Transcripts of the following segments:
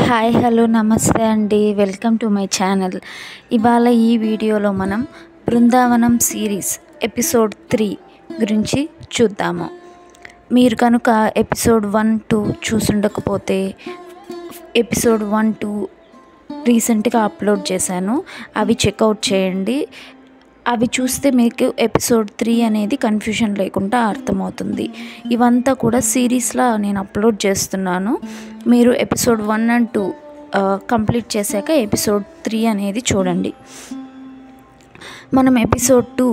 Hi hello నమస్తే అండి, welcome to my channel. ఇవాళ ఈ వీడియోలో మనం బృందావనం సిరీస్ ఎపిసోడ్ 3 గురించి చూద్దాము. మీరు కనుక ఎపిసోడ్ 1-2 చూసుండకపోతే ఎపిసోడ్ 1-2 రీసెంట్గా అప్లోడ్ చేశాను, అవి చెక్అవుట్ చేయండి. అవి చూస్తే మీకు ఎపిసోడ్ 3 అనేది కన్ఫ్యూజన్ లేకుండా అర్థమవుతుంది. ఇవంతా కూడా సిరీస్లా నేను అప్లోడ్ చేస్తున్నాను. మీరు ఎపిసోడ్ 1 and 2 కంప్లీట్ చేశాక ఎపిసోడ్ 3 అనేది చూడండి. మనం ఎపిసోడ్ 2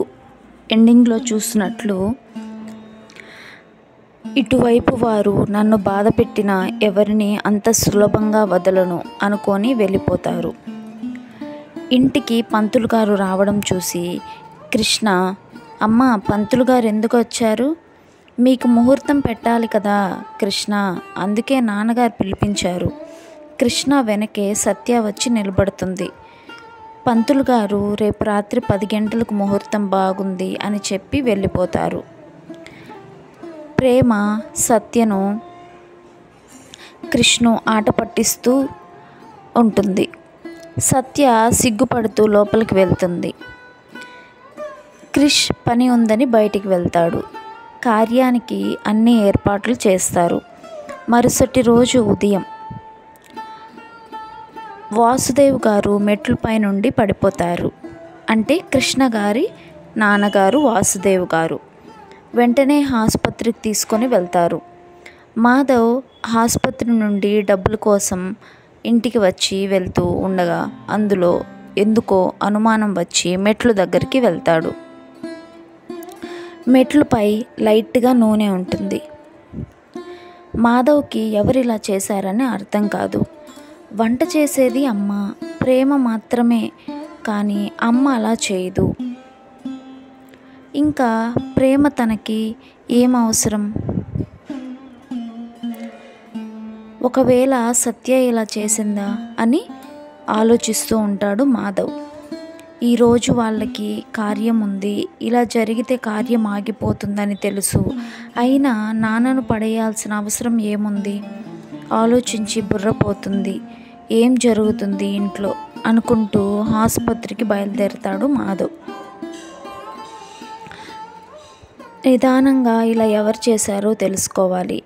ఎండింగ్లో చూసినట్లు, ఇటువైపు వారు నన్ను బాధ పెట్టిన ఎవరిని అంత సులభంగా వదలను అనుకొని వెళ్ళిపోతారు. ఇంటికి పంతులు గారు రావడం చూసి కృష్ణ, అమ్మ పంతులు గారు ఎందుకు వచ్చారు? మీకు ముహూర్తం పెట్టాలి కదా కృష్ణ, అందుకే నాన్నగారు పిలిపించారు. కృష్ణ వెనకే సత్య వచ్చి నిలబడుతుంది. పంతులు గారు రేపు రాత్రి 10 గంటలకు ముహూర్తం బాగుంది అని చెప్పి వెళ్ళిపోతారు. ప్రేమ సత్యను కృష్ణ ఆట పట్టిస్తూ ఉంటుంది. సత్య సిగ్గుపడుతూ లోపలికి వెళ్తుంది. క్రిష్ పని ఉందని బయటికి వెళ్తాడు. కార్యానికి అన్ని ఏర్పాట్లు చేస్తారు. మరుసటి రోజు ఉదయం వాసుదేవ్ గారు మెట్లపై నుండి పడిపోతారు. అంటే కృష్ణ గారి నాన్నగారు వాసుదేవ్ గారు. వెంటనే ఆసుపత్రికి తీసుకొని వెళ్తారు. మాధవ్ ఆసుపత్రి నుండి డబ్బుల కోసం ఇంటికి వచ్చి వెళ్తూ ఉండగా అందులో ఎందుకో అనుమానం వచ్చి మెట్లు దగ్గరికి వెళ్తాడు. మెట్లుపై లైట్గా నూనె ఉంటుంది. మాధవ్కి ఎవరిలా చేశారని అర్థం కాదు. వంట చేసేది అమ్మ, ప్రేమ మాత్రమే, కానీ అమ్మ అలా చేయదు. ఇంకా ప్రేమ తనకి ఏం అవసరం? ఒకవేళ సత్య ఇలా చేసిందా అని ఆలోచిస్తూ ఉంటాడు మాధవ్. ఈరోజు వాళ్ళకి కార్యం ఉంది, ఇలా జరిగితే కార్యం ఆగిపోతుందని తెలుసు. అయినా నాన్నను పడేయాల్సిన అవసరం ఏముంది? ఆలోచించి బుర్రపోతుంది. ఏం జరుగుతుంది ఇంట్లో అనుకుంటూ ఆసుపత్రికి బయలుదేరతాడు మాధవ్. నిదానంగా ఇలా ఎవరు చేశారో తెలుసుకోవాలి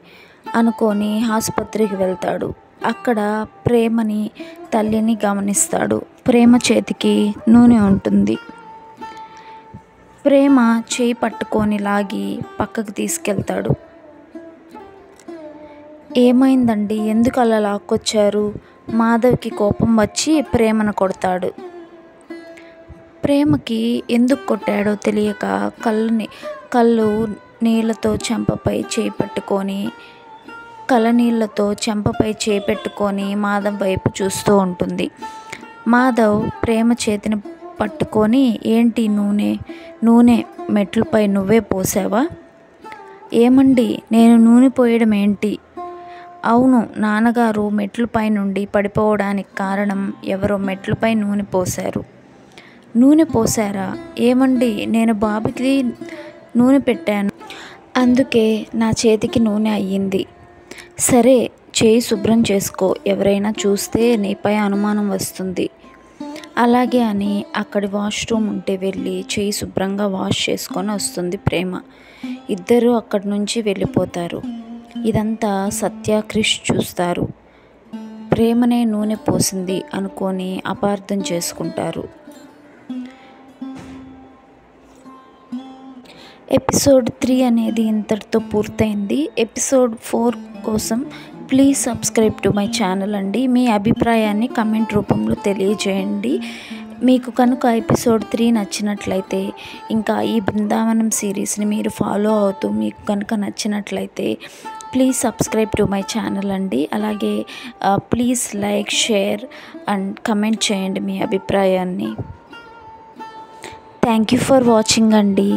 అనుకొని ఆసుపత్రికి వెళ్తాడు. అక్కడ ప్రేమని తల్లిని గమనిస్తాడు. ప్రేమ చేతికి నూనె ఉంటుంది. ప్రేమ చేయి పట్టుకొని లాగి పక్కకు తీసుకెళ్తాడు. ఏమైందండి, ఎందుకు అలా లాక్కొచ్చారు? మాధవ్కి కోపం వచ్చి ప్రేమను కొడతాడు. ప్రేమకి ఎందుకు కొట్టాడో తెలియక కళ్ళు నీళ్ళతో చెంపపై చేపెట్టుకొని మాధవ్ వైపు చూస్తూ ఉంటుంది. మాధవ్ ప్రేమ చేతిని పట్టుకొని, ఏంటి నూనె మెట్లపై నువ్వే పోసావా? ఏమండి, నేను నూనె పోయడం ఏంటి? అవును, నాన్నగారు మెట్లపై నుండి పడిపోవడానికి కారణం ఎవరో మెట్లపై నూనె పోశారు. నూనె పోసారా? ఏమండి, నేను బాబుకి నూనె పెట్టాను, అందుకే నా చేతికి నూనె అయ్యింది. సరే, చేయి శుభ్రం చేసుకో, ఎవరైనా చూస్తే నీపై అనుమానం వస్తుంది. అలాగే అని అక్కడి వాష్రూమ్ ఉంటే వెళ్ళి చేయి శుభ్రంగా వాష్ చేసుకొని వస్తుంది ప్రేమ. ఇద్దరూ అక్కడి నుంచి వెళ్ళిపోతారు. ఇదంతా సత్య క్రిష్ చూస్తారు. ప్రేమనే నూనె పోసింది అనుకొని అపార్థం చేసుకుంటారు. ఎపిసోడ్ 3 అనేది ఇంతటితో పూర్తయింది. ఎపిసోడ్ 4 కోసం please subscribe to my channel అండి. మీ అభిప్రాయాన్ని కమెంట్ రూపంలో తెలియజేయండి. మీకు కనుక ఎపిసోడ్ 3 నచ్చినట్లయితే, ఇంకా ఈ బృందావనం సిరీస్ని మీరు ఫాలో అవుతూ మీకు కనుక నచ్చినట్లయితే please subscribe to my channel అండి. అలాగే please like, share and comment చేయండి మీ అభిప్రాయాన్ని. థ్యాంక్ యూ ఫర్ వాచింగ్ అండి.